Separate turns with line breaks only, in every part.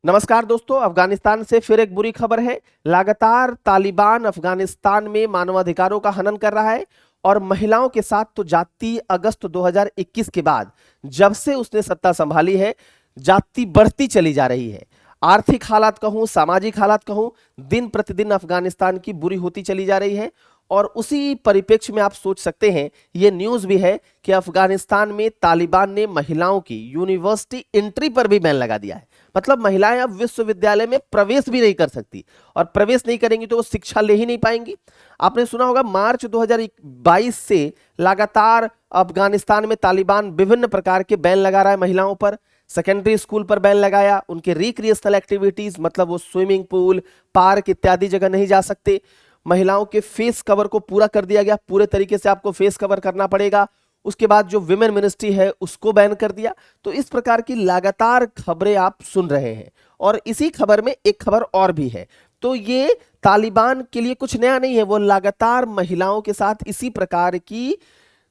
नमस्कार दोस्तों, अफगानिस्तान से फिर एक बुरी खबर है। लगातार तालिबान अफगानिस्तान में मानवाधिकारों का हनन कर रहा है और महिलाओं के साथ तो जाति अगस्त 2021 के बाद जब से उसने सत्ता संभाली है, जाति बढ़ती चली जा रही है। आर्थिक हालात कहूं, सामाजिक हालात कहूं, दिन प्रतिदिन अफगानिस्तान की बुरी होती चली जा रही है। और उसी परिप्रेक्ष्य में आप सोच सकते हैं, ये न्यूज भी है कि अफगानिस्तान में तालिबान ने महिलाओं की यूनिवर्सिटी एंट्री पर भी बैन लगा दिया है। मतलब महिलाएं अब विश्वविद्यालय में प्रवेश भी नहीं कर सकती, और प्रवेश नहीं करेंगी तो वो शिक्षा ले ही नहीं पाएंगी। आपने सुना होगा, मार्च 2022 से लगातार अफगानिस्तान में तालिबान विभिन्न प्रकार के बैन लगा रहा है महिलाओं पर। सेकेंडरी स्कूल पर बैन लगाया, उनके रिक्रिएशनल एक्टिविटीज मतलब वो स्विमिंग पूल, पार्क इत्यादि जगह नहीं जा सकते। महिलाओं के फेस कवर को पूरा कर दिया गया, पूरे तरीके से आपको फेस कवर करना पड़ेगा। उसके बाद जो विमेन मिनिस्ट्री है उसको बैन कर दिया। तो इस प्रकार की लगातार खबरें आप सुन रहे हैं, और इसी खबर में एक खबर और भी है। तो ये तालिबान के लिए कुछ नया नहीं है, वो लगातार महिलाओं के साथ इसी प्रकार की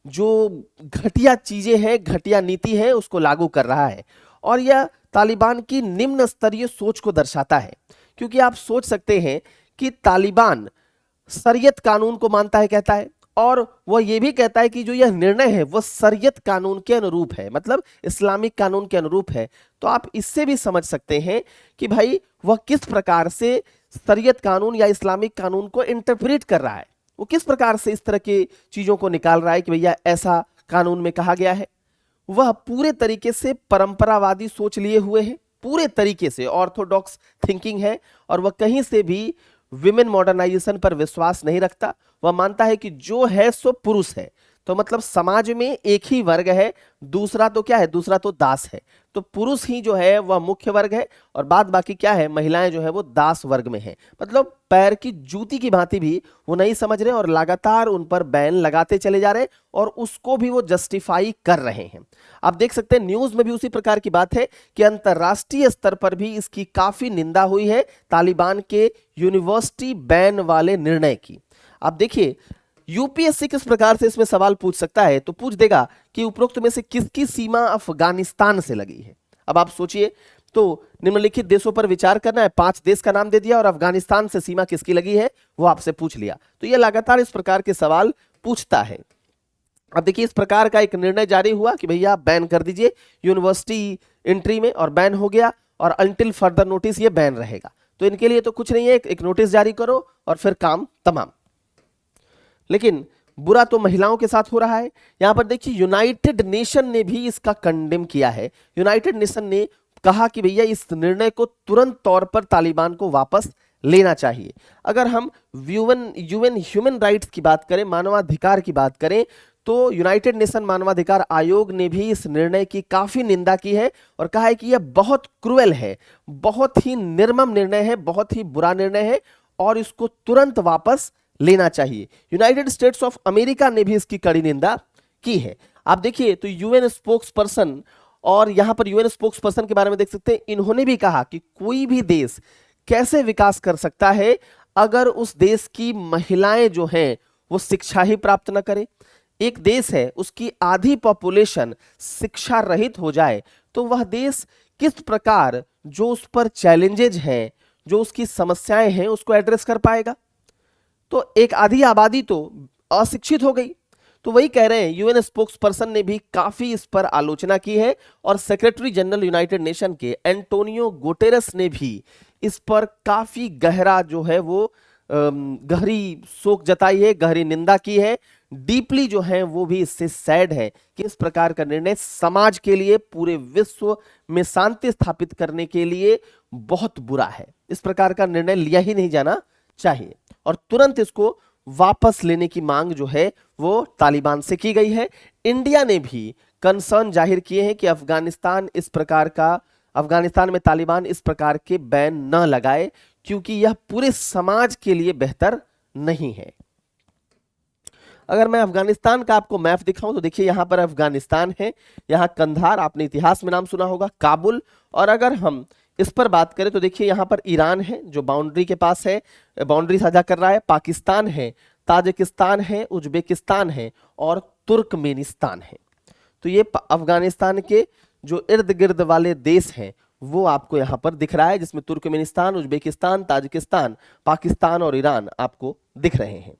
जो घटिया चीजें हैं, घटिया नीति है, उसको लागू कर रहा है। और यह तालिबान की निम्न स्तरीय सोच को दर्शाता है, क्योंकि आप सोच सकते हैं कि तालिबान शरीयत कानून को मानता है, कहता है, और वह यह भी कहता है कि जो यह निर्णय है वह शरीयत कानून के अनुरूप है, मतलब इस्लामिक कानून के अनुरूप है। तो आप इससे भी समझ सकते हैं कि भाई वह किस प्रकार से शरीयत कानून या इस्लामिक कानून को इंटरप्रेट कर रहा है, वो किस प्रकार से इस तरह की चीजों को निकाल रहा है कि भैया ऐसा कानून में कहा गया है। वह पूरे तरीके से परंपरावादी सोच लिए हुए है, पूरे तरीके से ऑर्थोडॉक्स थिंकिंग है, और वह कहीं से भी विमेन मॉडर्नाइजेशन पर विश्वास नहीं रखता। वह मानता है कि जो है सो पुरुष है। तो मतलब समाज में एक ही वर्ग है, दूसरा तो क्या है, दूसरा तो दास है। तो पुरुष ही जो है वह मुख्य वर्ग है, और बाद बाकी क्या है, महिलाएं जो है वो दास वर्ग में है। मतलब पैर की जूती की भांति भी वो नहीं समझ रहे, और लगातार उन पर बैन लगाते चले जा रहे हैं, और उसको भी वो जस्टिफाई कर रहे हैं। आप देख सकते हैं न्यूज में भी उसी प्रकार की बात है कि अंतरराष्ट्रीय स्तर पर भी इसकी काफी निंदा हुई है, तालिबान के यूनिवर्सिटी बैन वाले निर्णय की। आप देखिए, यूपीएससी किस प्रकार से इसमें सवाल पूछ सकता है, तो पूछ देगा कि उपरोक्त में से किसकी सीमा अफगानिस्तान से लगी है। अब आप सोचिए, तो निम्नलिखित देशों पर विचार करना है, 5 देश का नाम दे दिया और अफगानिस्तान से सीमा किसकी लगी है वो आपसे पूछ लिया। तो यह लगातार इस प्रकार के सवाल पूछता है। अब देखिए, इस प्रकार का एक निर्णय जारी हुआ कि भैया बैन कर दीजिए यूनिवर्सिटी एंट्री में, और बैन हो गया, और अंटिल फर्दर नोटिस ये बैन रहेगा। तो इनके लिए तो कुछ नहीं है, एक नोटिस जारी करो और फिर काम तमाम। लेकिन बुरा तो महिलाओं के साथ हो रहा है। यहां पर देखिए, यूनाइटेड नेशन ने भी इसका कंडेम किया है। यूनाइटेड नेशन ने कहा कि भैया इस निर्णय को तुरंत तौर पर तालिबान को वापस लेना चाहिए। अगर हम यूएन ह्यूमन राइट्स की बात करें, मानवाधिकार की बात करें, तो यूनाइटेड नेशन मानवाधिकार आयोग ने भी इस निर्णय की काफी निंदा की है, और कहा है कि यह बहुत क्रूएल है, बहुत ही निर्मम निर्णय है, बहुत ही बुरा निर्णय है, और इसको तुरंत वापस लेना चाहिए। यूनाइटेड स्टेट्स ऑफ अमेरिका ने भी इसकी कड़ी निंदा की है। आप देखिए, तो यूएन स्पोक्स पर्सन, और यहां पर यूएन स्पोक्स पर्सन के बारे में देख सकते हैं, इन्होंने भी कहा कि कोई भी देश कैसे विकास कर सकता है अगर उस देश की महिलाएं जो हैं वो शिक्षा ही प्राप्त न करें। एक देश है, उसकी आधी पॉपुलेशन शिक्षा रहित हो जाए तो वह देश किस प्रकार जो उस पर चैलेंजेज हैं, जो उसकी समस्याएं हैं, उसको एड्रेस कर पाएगा। तो एक आधी आबादी तो अशिक्षित हो गई। तो वही कह रहे हैं, यूएन स्पोक्स पर्सन ने भी काफी इस पर आलोचना की है, और सेक्रेटरी जनरल यूनाइटेड नेशन के एंटोनियो गुटेरेस ने भी इस पर काफी गहरा जो है वो गहरी शोक जताई है, गहरी निंदा की है। डीपली जो है वो भी इससे सैड है कि इस प्रकार का निर्णय समाज के लिए, पूरे विश्व में शांति स्थापित करने के लिए बहुत बुरा है। इस प्रकार का निर्णय लिया ही नहीं जाना चाहिए, और तुरंत इसको वापस लेने की मांग जो है वो तालिबान से की गई है। इंडिया ने भी कंसर्न जाहिर किए हैं कि अफगानिस्तान में तालिबान इस प्रकार के बैन न लगाए, क्योंकि यह पूरे समाज के लिए बेहतर नहीं है। अगर मैं अफगानिस्तान का आपको मैप दिखाऊं तो देखिए, यहां पर अफगानिस्तान है, यहां कंधार, आपने इतिहास में नाम सुना होगा, काबुल। और अगर हम इस पर बात करें तो देखिए, यहां पर ईरान है जो बाउंड्री के पास है, बाउंड्री साझा कर रहा है, पाकिस्तान है, ताजिकिस्तान है, उज्बेकिस्तान है, और तुर्कमेनिस्तान है। तो ये अफगानिस्तान के जो इर्द गिर्द वाले देश हैं वो आपको यहां पर दिख रहा है, जिसमें तुर्कमेनिस्तान, उज्बेकिस्तान, ताजिकिस्तान, पाकिस्तान और ईरान आपको दिख रहे हैं।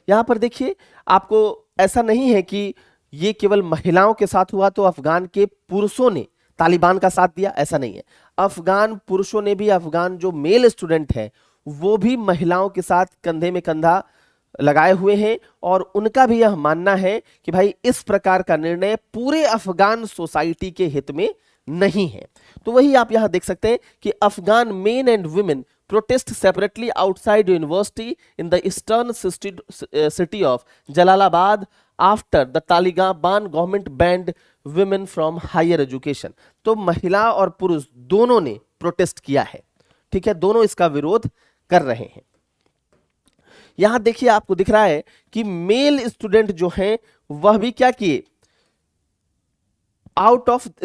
यहां पर देखिए, आपको ऐसा नहीं है कि ये केवल महिलाओं के साथ हुआ तो अफगान के पुरुषों ने तालिबान का साथ दिया, ऐसा नहीं है। अफगान पुरुषों ने भी, अफगान जो मेल स्टूडेंट है वो भी महिलाओं के साथ कंधे में कंधा लगाए हुए हैं, और उनका भी यह मानना है कि भाई इस प्रकार का निर्णय पूरे अफगान सोसाइटी के हित में नहीं है। तो वही आप यहां देख सकते हैं कि Afghan main and women protest separately outside university in the eastern city of Jalalabad after the Taliban government banned women from higher education। तो महिला और पुरुष दोनों ने प्रोटेस्ट किया है, ठीक है, दोनों इसका विरोध कर रहे हैं। यहां देखिए, आपको दिख रहा है कि मेल स्टूडेंट जो हैं वह भी क्या किए,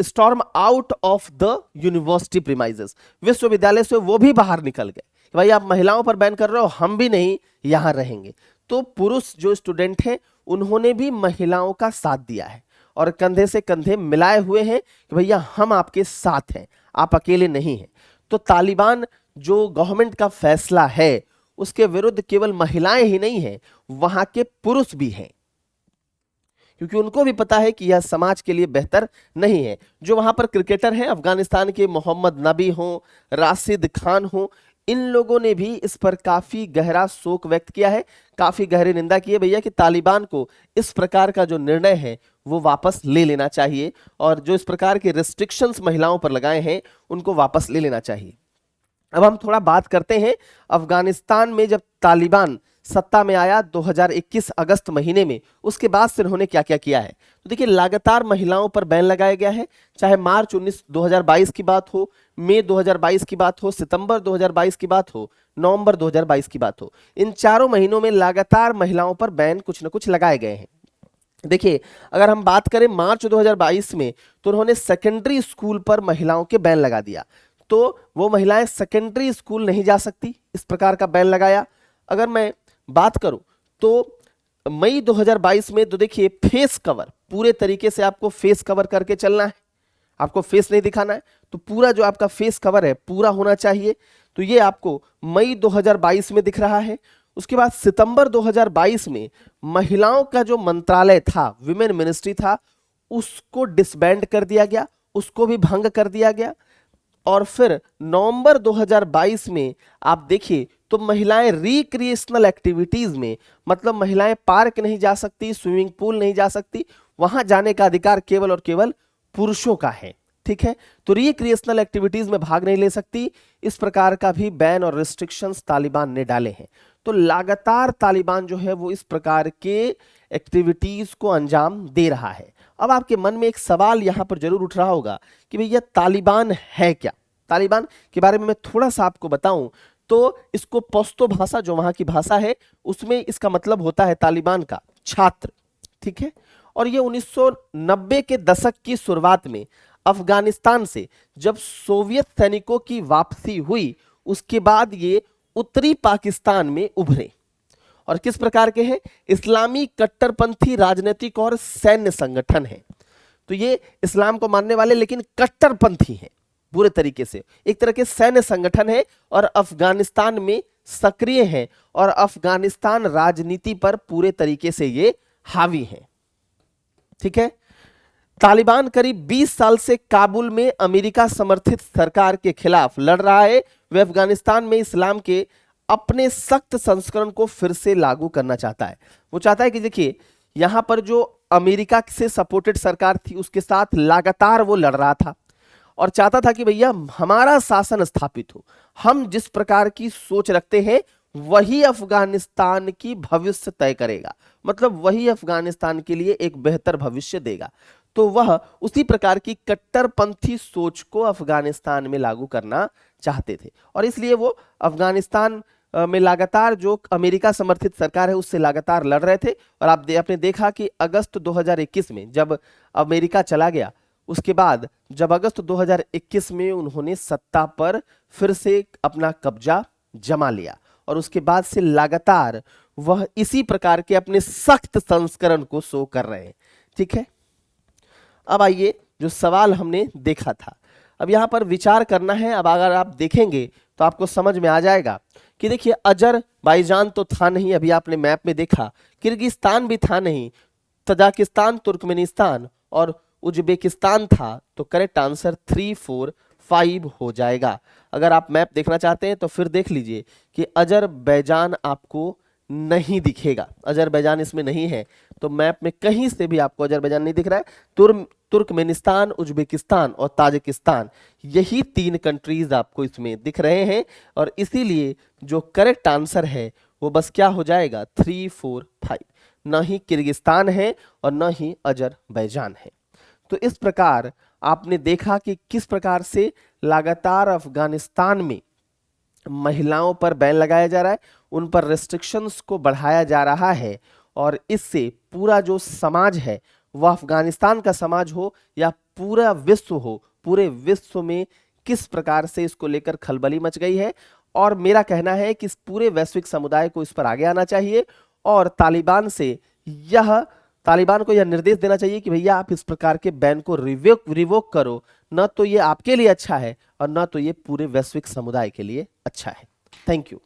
storm out of the university premises, विश्वविद्यालय से वो भी बाहर निकल गए। भाई आप महिलाओं पर बैन कर रहे हो, हम भी नहीं यहां रहेंगे। तो पुरुष जो स्टूडेंट हैं उन्होंने भी महिलाओं का साथ दिया है और कंधे से कंधे मिलाए हुए हैं कि भैया हम आपके साथ हैं, आप अकेले नहीं हैं। तो तालिबान जो गवर्नमेंट का फैसला है उसके विरुद्ध केवल महिलाएं ही नहीं हैं, वहां के पुरुष भी हैं, क्योंकि उनको भी पता है कि यह समाज के लिए बेहतर नहीं है। जो वहां पर क्रिकेटर हैं अफगानिस्तान के, मोहम्मद नबी हो, राशिद खान हो, इन लोगों ने भी इस पर काफी गहरा शोक व्यक्त किया है, काफी गहरी निंदा की है भैया कि तालिबान को इस प्रकार का जो निर्णय है वो वापस ले लेना चाहिए, और जो इस प्रकार के रिस्ट्रिक्शंस महिलाओं पर लगाए हैं उनको वापस ले लेना चाहिए। अब हम थोड़ा बात करते हैं अफगानिस्तान में जब तालिबान सत्ता में आया 2021 अगस्त महीने में, उसके बाद से उन्होंने क्या क्या किया है। तो देखिए, लगातार महिलाओं पर बैन लगाया गया है, चाहे मार्च 2022 की बात हो, मई 2022 की बात हो, सितंबर 2022 की बात हो, नवंबर 2022 की बात हो, इन चारों महीनों में लगातार महिलाओं पर बैन कुछ न कुछ लगाए गए हैं। देखिए, अगर हम बात करें मार्च 2022 में, तो उन्होंने सेकेंडरी स्कूल पर महिलाओं के बैन लगा दिया, तो वो महिलाएं सेकेंडरी स्कूल नहीं जा सकती, इस प्रकार का बैन लगाया। अगर मैं बात करूं तो मई 2022 में, तो देखिए फेस कवर, पूरे तरीके से आपको फेस कवर करके चलना है, आपको फेस नहीं दिखाना है, तो पूरा जो आपका फेस कवर है पूरा होना चाहिए। तो ये आपको मई 2022 में दिख रहा है। उसके बाद सितंबर 2022 में महिलाओं का जो मंत्रालय था, विमेन मिनिस्ट्री था, उसको डिसबैंड कर दिया गया, उसको भी भंग कर दिया गया। और फिर नवंबर 2022 में आप देखिए तो महिलाएं रिक्रिएशनल एक्टिविटीज में, मतलब महिलाएं पार्क नहीं जा सकती, स्विमिंग पूल नहीं जा सकती, वहां जाने का अधिकार केवल और केवल पुरुषों का है, ठीक है। तो रिक्रिएशनल एक्टिविटीज में भाग नहीं ले सकती, इस प्रकार का भी बैन और रिस्ट्रिक्शंस तालिबान ने डाले हैं। तो लगातार तालिबान जो है वो इस प्रकार के एक्टिविटीज को अंजाम दे रहा है। अब आपके मन में एक सवाल यहां पर जरूर उठ रहा होगा कि भैया तालिबान है क्या। तालिबान के बारे में मैं थोड़ा सा आपको बताऊं तो इसको पश्तो भाषा, जो वहां की भाषा है, उसमें इसका मतलब होता है तालिबान का छात्र, ठीक है। और ये 1990 के दशक की शुरुआत में अफगानिस्तान से जब सोवियत सैनिकों की वापसी हुई, उसके बाद ये उत्तरी पाकिस्तान में उभरे। और किस प्रकार के हैं? इस्लामी कट्टरपंथी राजनीतिक और सैन्य संगठन है। तो ये इस्लाम को मानने वाले लेकिन कट्टरपंथी हैं पूरे तरीके से, एक तरह के सैन्य संगठन है, और अफगानिस्तान में सक्रिय है, और अफगानिस्तान राजनीति पर पूरे तरीके से ये हावी है, ठीक है। तालिबान करीब 20 साल से काबुल में अमेरिका समर्थित सरकार के खिलाफ लड़ रहा है। वह अफगानिस्तान में इस्लाम के अपने सख्त संस्करण को फिर से लागू करना चाहता है। वो चाहता है कि देखिए, यहां पर जो अमेरिका से सपोर्टेड सरकार थी उसके साथ लगातार वो लड़ रहा था और चाहता था कि भैया हमारा शासन स्थापित हो, हम जिस प्रकार की सोच रखते हैं वही अफगानिस्तान की भविष्य तय करेगा, मतलब वही अफगानिस्तान के लिए एक बेहतर भविष्य देगा। तो वह उसी प्रकार की कट्टरपंथी सोच को अफगानिस्तान में लागू करना चाहते थे, और इसलिए वो अफगानिस्तान में लगातार जो अमेरिका समर्थित सरकार है उससे लगातार लड़ रहे थे। और आपने देखा कि अगस्त 2021 में जब अमेरिका चला गया, उसके बाद जब अगस्त 2021 में उन्होंने सत्ता पर फिर से अपना कब्जा जमा लिया, और उसके बाद से लगातार वह इसी प्रकार के अपने सख्त संस्करण को शो कर रहे हैं, ठीक है। अब आइए, जो सवाल हमने देखा था, अब यहाँ पर विचार करना है। अब अगर आप देखेंगे तो आपको समझ में आ जाएगा कि देखिए अजरबैजान तो था नहीं, अभी आपने मैप में देखा, किर्गिस्तान भी था नहीं, तजाकिस्तान, तुर्कमेनिस्तान और उज्बेकिस्तान था। तो करेक्ट आंसर 3, 4, 5 हो जाएगा। अगर आप मैप देखना चाहते हैं तो फिर देख लीजिए कि अजरबैजान आपको नहीं दिखेगा, अजरबैजान इसमें नहीं है। तो मैप में कहीं से भी आपको अजरबैजान नहीं दिख रहा है। तुर्कमेनिस्तान, उज्बेकिस्तान और ताजिकिस्तान, यही 3 कंट्रीज आपको इसमें दिख रहे हैं। और इसीलिए जो करेक्ट आंसर है वो बस क्या हो जाएगा, 3, 4, 5। न ही किर्गिस्तान है और न ही अजरबैजान है। तो इस प्रकार आपने देखा कि किस प्रकार से लगातार अफगानिस्तान में महिलाओं पर बैन लगाया जा रहा है, उन पर रेस्ट्रिक्शंस को बढ़ाया जा रहा है। और इससे पूरा जो समाज है, वह अफगानिस्तान का समाज हो या पूरा विश्व हो, पूरे विश्व में किस प्रकार से इसको लेकर खलबली मच गई है। और मेरा कहना है कि इस पूरे वैश्विक समुदाय को इस पर आगे आना चाहिए और तालिबान को यह निर्देश देना चाहिए कि भैया आप इस प्रकार के बैन को रिवोक करो। न तो ये आपके लिए अच्छा है और न तो ये पूरे वैश्विक समुदाय के लिए अच्छा है। Thank you.